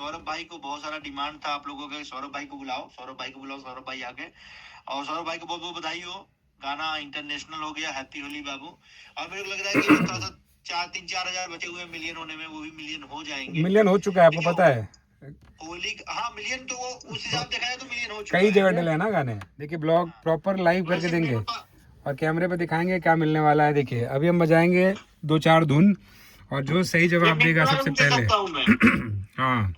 सौरभ भाई को बहुत सारा डिमांड था आप लोगों का, सौरभ भाई को बुलाओ, सौरभ भाई को बुलाओ, सौरभ भाई आके, और सौरभ भाई को बहुत बहुत बधाई हो, गाना इंटरनेशनल हो गया, हैप्पी होली बाबू। और मेरे को लग रहा है कि थोड़ा सा 3-4 हजार बचे हुए मिलियन होने में, वो भी मिलियन हो जाएंगे। मिलियन हो चुका है, आपको पता है? होली, हाँ मिलियन तो वो उस हिसाब देखा जाए तो मिलियन हो चुका कई है। जगह डले हैं ना गाने। देखिए ब्लॉग प्रॉपर लाइव करके देंगे और कैमरे पे दिखाएंगे क्या मिलने वाला है। देखिए अभी हम बजाएंगे 2-4 धुन और जो सही जवाब देगा सबसे पहले हाँ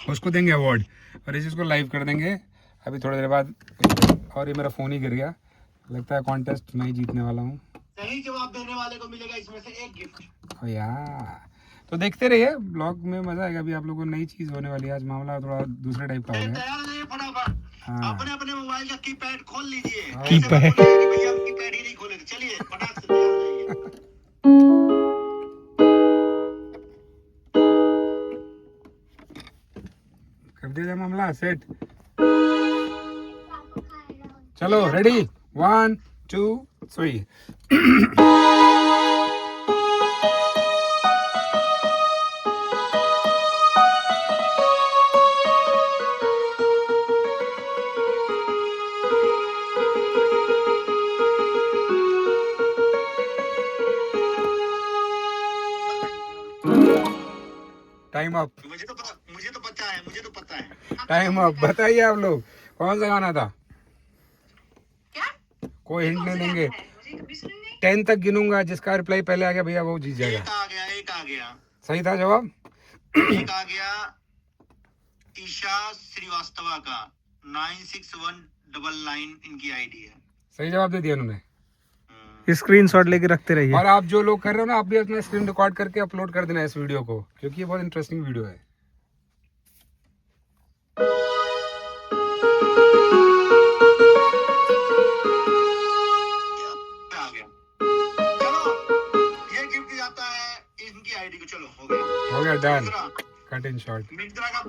उसको देंगे अवार्ड, और इस चीज़ को लाइव कर देंगे अभी थोड़ी देर बाद। और ये मेरा फ़ोन ही गिर गया, लगता है कॉन्टेस्ट मैं ही जीतने वाला हूँ। सही जवाब देने वाले को मिलेगा इसमें से एक गिफ्ट। यार तो देखते रहिए ब्लॉग में, मजा आएगा। अभी आप लोगों को नई चीज होने वाली है, आज मामला थोड़ा दूसरे टाइप का हो गया। तैयार रहिए फटाफट, हाँ अपने अपने मोबाइल का कीपैड खोल लीजिए। कीपैड भैया कीपैड ही नहीं खोले, चलिए फटाक से तैयार हो जाइए। कर दिया मामला सेट। चलो रेडी, 1 2 3। Time up. मुझे तो पता है। Time up. बताइए आप लोग कौन सा गाना था? कोई हिंट नहीं देंगे, 10 तक गिनूंगा, जिसका रिप्लाई पहले आ गया भैया वो जीत जाएगा। एक आ गया। सही था जवाब? एक आ गया ईशा श्रीवास्तवा का, 9619 इनकी आईडी है। सही जवाब दे दिया उन्होंने। स्क्रीनशॉट लेके रखते रहिए। और आप जो लोग कर रहे हो ना, आप भी अपना स्क्रीन रिकॉर्ड करके अपलोड कर देना इस वीडियो को, क्योंकि ये बहुत इंटरेस्टिंग वीडियो है। आ गया। चलो ये गिफ्ट जाता है इनकी आईडी को। चलो हो गया done. Cut in short. Myntra का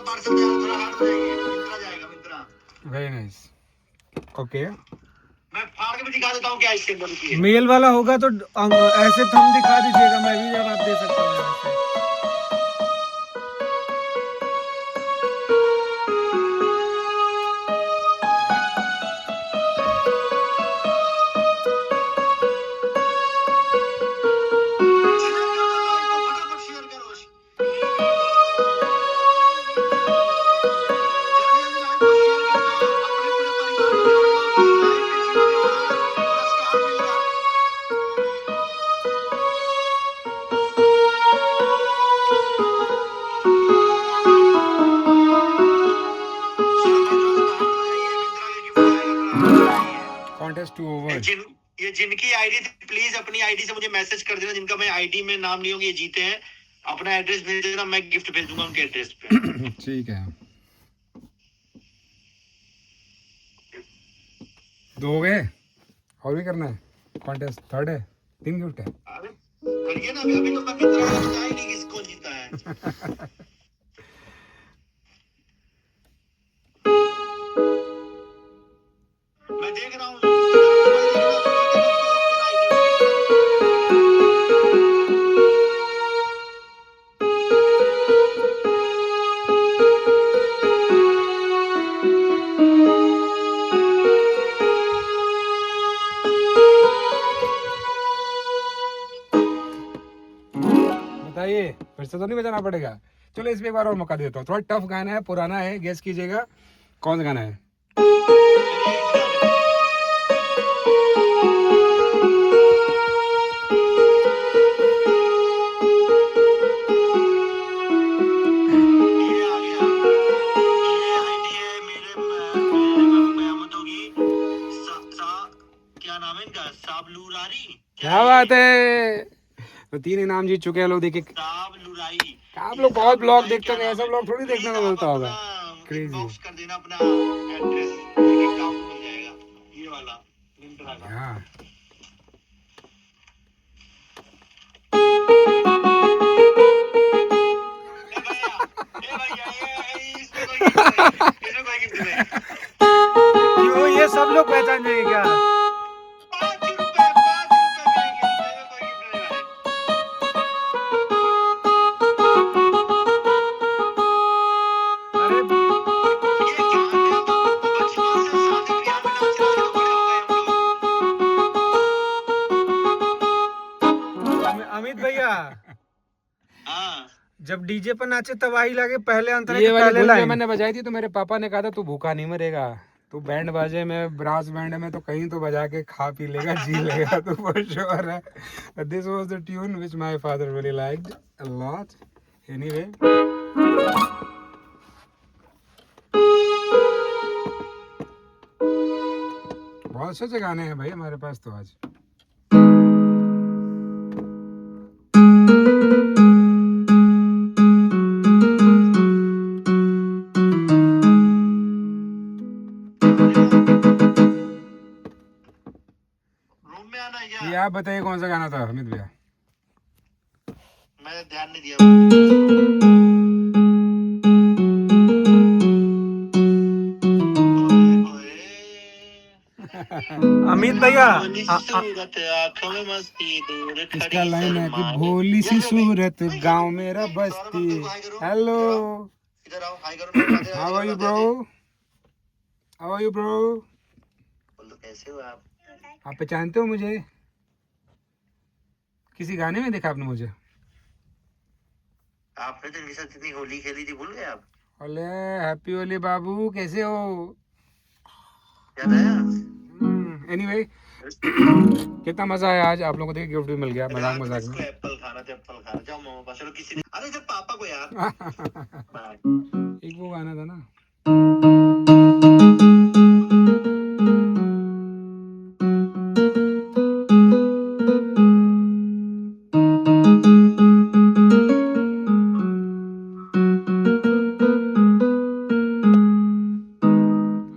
पार्सल थोड़ा हार्ड जाएगा, मिंत्रा जाएगा, मिंत्रा। Very nice. ओके मैं फाड़ के भी दिखा देता हूँ क्या इसके अंदर की है। मेल वाला होगा तो ऐसे थंब दिखा दीजिएगा, मैं भी जवाब दे सकता हूँ यहाँ से। फटाफट शेयर करो, जल्दी जल्दी लाइव को शेयर कर दो, अपने पूरे परिवार को जोड़ दो कि लाइव में जीतने वाला पुरस्कार मिल रहा है। Contest to over. ये जिनकी आईडी थी प्लीज अपनी आईडी से मुझे मैसेज कर देना, जिनका मैं आईडी में नाम नहीं होंगे ये जीते हैं, अपना एड्रेस भेज देना, मैं गिफ्ट भेज दूंगा उनके एड्रेस पे। ठीक है, 2 हो गए, और भी करना है कॉन्टेस्ट, 3rd है, 3 गिफ्ट है। करिए ना, अभी तो मैं मित्रा का बताया ही नहीं किसको जीता है। मैं देख रहा हूँ बताइए, फिर से तो नहीं बजाना पड़ेगा। चलो इसमें एक बार और मौका देता हूँ, थोड़ा टफ गाना है, पुराना है, गेस कीजिएगा कौन सा गाना है। क्या बात है, तो 3 इनाम जीत चुके हैं लोग। देखिए आप लोग बहुत ब्लॉग देखते होंगे, ऐसा ब्लॉग थोड़ी देखने को मिलता होगा। क्रेजी कर देना अपना एड्रेस, डिस्काउंट मिल जाएगा ये वाला मिंत्रा का। हाँ क्यों, ये सब लोग पहचान जाएंगे क्या? डीजे पर नाचे तबाही लगे, पहले अंतर ये वाली पहले धुन जब लाइन। मैंने बजाई थी तो मेरे पापा ने कहा था तू भूखा नहीं मरेगा, तू बैंड बाजे में, ब्रास बैंड में तो कहीं तो बजा के खा पी लेगा, जी लेगा तो फॉर श्योर है। This was the tune which my father really liked a lot. Anyway, बहुत अच्छे अच्छे गाने हैं भाई हमारे पास तो आज। रूम में आना है क्या? ये आप बताइए कौन सा गाना था अमित भैया? मैंने ध्यान नहीं दिया। अमित भैया आंखों में मस्ती दूर इसका खड़ी लाइन है कि शर्मा भोली सी सूरत गांव मेरा सौरभ बस्ती। तुमको हाय करो। हेलो, इधर आओ, हाय करो, राधे राधे हाउ आर करो, you Radhe bro? Radhe. How are you bro? बोलो कैसे हो आप? आप पहचानते हो मुझे? किसी गाने में देखा आपने मुझे? आपने तो मेरे साथ इतनी होली खेली थी, भूल गए आप? अरे हैप्पी होली बाबू, कैसे हो? याद आया? एनीवे, कितना मजा आया आज आप लोगों को, देख गिफ्ट भी मिल गया मजाक मजाक इसको में। एप्पल खाना था, एप्पल खाना। जाओ मामा पास चलो, किसी ने अरे जब पापा को यार। बाय। एक वो गाना था ना,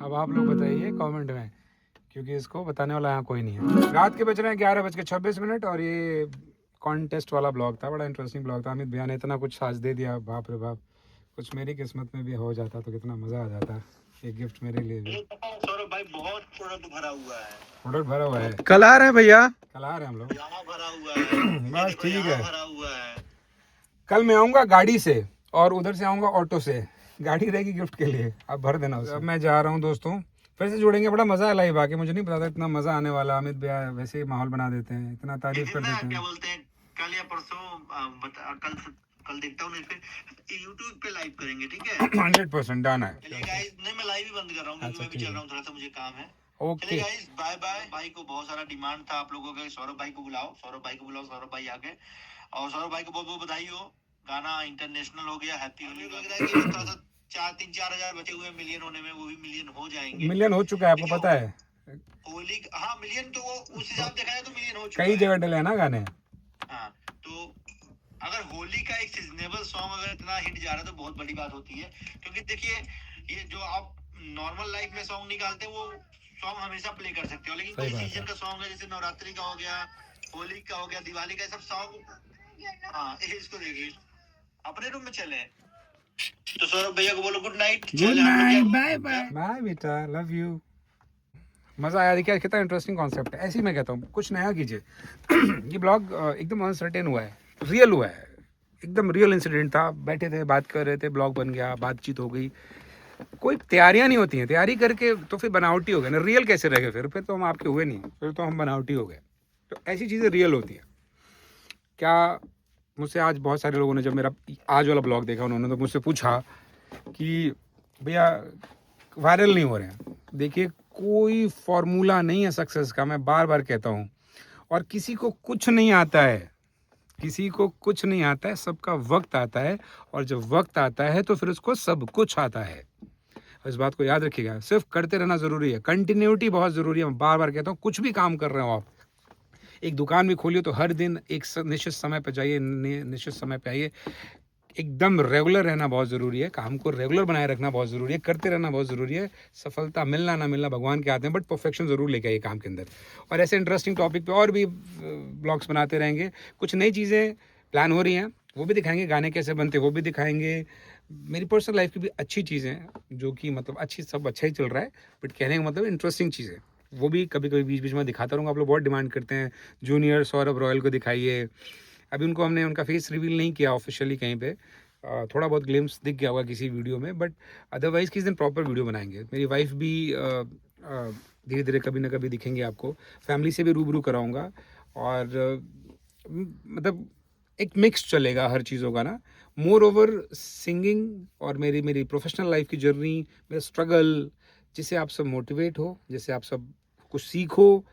अब आप लोग बताइए कमेंट में, क्योंकि इसको बताने वाला यहाँ कोई नहीं है। रात के बज रहे हैं 11:26 और ये कॉन्टेस्ट वाला ब्लॉग था, बड़ा इंटरेस्टिंग ब्लॉग था। अमित भैया ने इतना कुछ साथ दे दिया, बाप रे बाप। कुछ मेरी किस्मत में भी हो जाता तो कितना मजा आ जाता। एक गिफ्ट मेरे लिए भी। सौरभ भाई बहुत प्रोडक्ट भरा हुआ है। प्रोडक्ट भरा हुआ है, कल आ रहे हैं भैया। कल आ रहे हैं हम लोग। यहाँ भरा हुआ है। बस ठीक है, भरा हुआ है। कल मैं आऊँगा गाड़ी से और उधर से आऊँगा ऑटो से। गाड़ी रहेगी गिफ्ट के लिए, आप भर देना उसे। अब मैं जा रहा हूँ दोस्तों, फिर से जुड़ेंगे। बड़ा मजा है लाइव आके, मुझे नहीं पता था इतना मजा आने वाला। अमित भैया वैसे ही माहौल बना देते हैं, इतना तारीफ कर देते क्या हैं। बोलते हैं, कल या परसों कल देखता हूँ, नहीं फिर यूट्यूब पे लाइव करेंगे, ठीक है? 100% डन है। चलिए गाइस, नहीं मैं लाइव ही बंद कर रहा हूँ क्योंकि मैं भी चल रहा हूँ, थोड़ा सा मुझे काम है। ओके, चलिए गाइस, बाय बाय। भाई को बहुत सारा डिमांड था आप लोगों का, सौरभ भाई को बुलाओ, सौरभ भाई को बुलाओ, सौरभ भाई आके। और सौरभ भाई को बहुत बहुत बधाई हो, गाना इंटरनेशनल हो गया, हैप्पी होली। लग रहा है कि थोड़ा सा 4,000 बचे हुए मिलियन होने में, वो भी मिलियन हो जाएंगे। मिलियन हो चुका है, आपको पता है? होली, हाँ मिलियन तो वो उस हिसाब देखा जाए तो मिलियन हो चुका कई है। जगह डले हैं ना गाने। हाँ, तो अगर होली का एक सीजनेबल सॉन्ग अगर इतना हिट जा रहा है तो बहुत बड़ी बात होती है। क्योंकि देखिए, ये जो आप नॉर्मल लाइफ में सॉन्ग निकालते हैं वो सॉन्ग हमेशा प्ले कर सकते हो, लेकिन सही कोई बात सीजन है। का सॉन्ग है, जैसे नवरात्रि का हो गया, होली का हो गया, दिवाली का, सब सॉन्ग। हाँ, इसको देखिए, अपने रूम में चले। तो सौरभ भैया को बोलो good night. Good night, bye bye. Bye बेटा, लव यू। मजा आया। देखिए कितना इंटरेस्टिंग कॉन्सेप्ट है। ऐसे ही मैं कहता हूँ कुछ नया कीजिए। ये ब्लॉग एकदम अनसर्टेन हुआ है, रियल हुआ है, एकदम रियल इंसिडेंट था। बैठे थे, बात कर रहे थे, ब्लॉग बन गया, बातचीत हो गई। कोई तैयारियां नहीं होती हैं, तैयारी करके तो फिर बनावटी हो गए ना। रियल कैसे रह गए? फिर तो हम आपके हुए नहीं, फिर तो हम बनावटी हो गए। तो ऐसी चीज़ें रियल होती हैं। क्या मुझसे आज बहुत सारे लोगों ने जब मेरा आज वाला ब्लॉग देखा, उन्होंने तो मुझसे पूछा कि भैया वायरल नहीं हो रहे हैं। देखिए, कोई फॉर्मूला नहीं है सक्सेस का, मैं बार बार कहता हूँ। और किसी को कुछ नहीं आता है, किसी को कुछ नहीं आता है, सबका वक्त आता है। और जब वक्त आता है तो फिर उसको सब कुछ आता है। इस बात को याद रखिएगा, सिर्फ करते रहना ज़रूरी है, कंटिन्यूटी बहुत ज़रूरी है। मैं बार बार कहता हूँ, कुछ भी काम कर रहे हो आप, एक दुकान भी खोलिए तो हर दिन एक निश्चित समय पर जाइए, निश्चित समय पे आइए। एकदम रेगुलर रहना बहुत ज़रूरी है, काम को रेगुलर बनाए रखना बहुत ज़रूरी है, करते रहना बहुत ज़रूरी है। सफलता मिलना ना मिलना भगवान के हाथ में, बट परफेक्शन ज़रूर लेके आइए काम के अंदर। और ऐसे इंटरेस्टिंग टॉपिक पे और भी ब्लॉग्स बनाते रहेंगे। कुछ नई चीज़ें प्लान हो रही हैं, वो भी दिखाएंगे। गाने कैसे बनते वो भी दिखाएंगे। मेरी पर्सनल लाइफ की भी अच्छी चीज़ें जो कि मतलब अच्छी, सब अच्छा ही चल रहा है, बट कहने का मतलब इंटरेस्टिंग चीज़ें वो भी कभी कभी बीच बीच में दिखाता रहूँगा। आप लोग बहुत डिमांड करते हैं, जूनियर सौरभ रॉयल को दिखाइए। अभी उनको हमने उनका फेस रिवील नहीं किया ऑफिशियली कहीं पे, थोड़ा बहुत ग्लिम्स दिख गया होगा किसी वीडियो में, बट अदरवाइज़ किसी दिन प्रॉपर वीडियो बनाएंगे। मेरी वाइफ भी धीरे धीरे कभी ना कभी दिखेंगे आपको। फैमिली से भी रूबरू कराऊंगा। और मतलब एक मिक्स चलेगा हर चीज़ों का ना। मोर ओवर सिंगिंग और मेरी प्रोफेशनल लाइफ की जर्नी, मेरा स्ट्रगल, जिससे आप सब मोटिवेट हो, जिससे आप सब कुछ सीखो,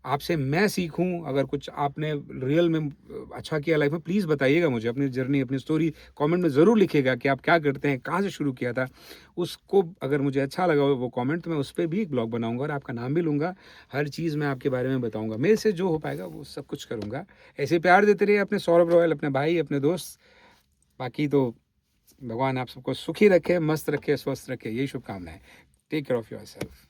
आपसे मैं सीखूं। अगर कुछ आपने रियल में अच्छा किया लाइफ में, प्लीज़ बताइएगा मुझे अपनी जर्नी, अपनी स्टोरी कमेंट में ज़रूर लिखिएगा कि आप क्या करते हैं, कहाँ से शुरू किया था। उसको अगर मुझे अच्छा लगा वो कमेंट, तो मैं उस पर भी एक ब्लॉग बनाऊंगा और आपका नाम भी लूँगा। हर चीज़ मैं आपके बारे में बताऊँगा, मेरे से जो हो पाएगा वो सब कुछ करूँगा। ऐसे प्यार देते रहिए अपने सौरभ रॉयल, अपने भाई, अपने दोस्त। बाकी तो भगवान आप सबको सुखी रखे, मस्त रखे, स्वस्थ रखे, यही शुभकामनाएं। Take care of yourself.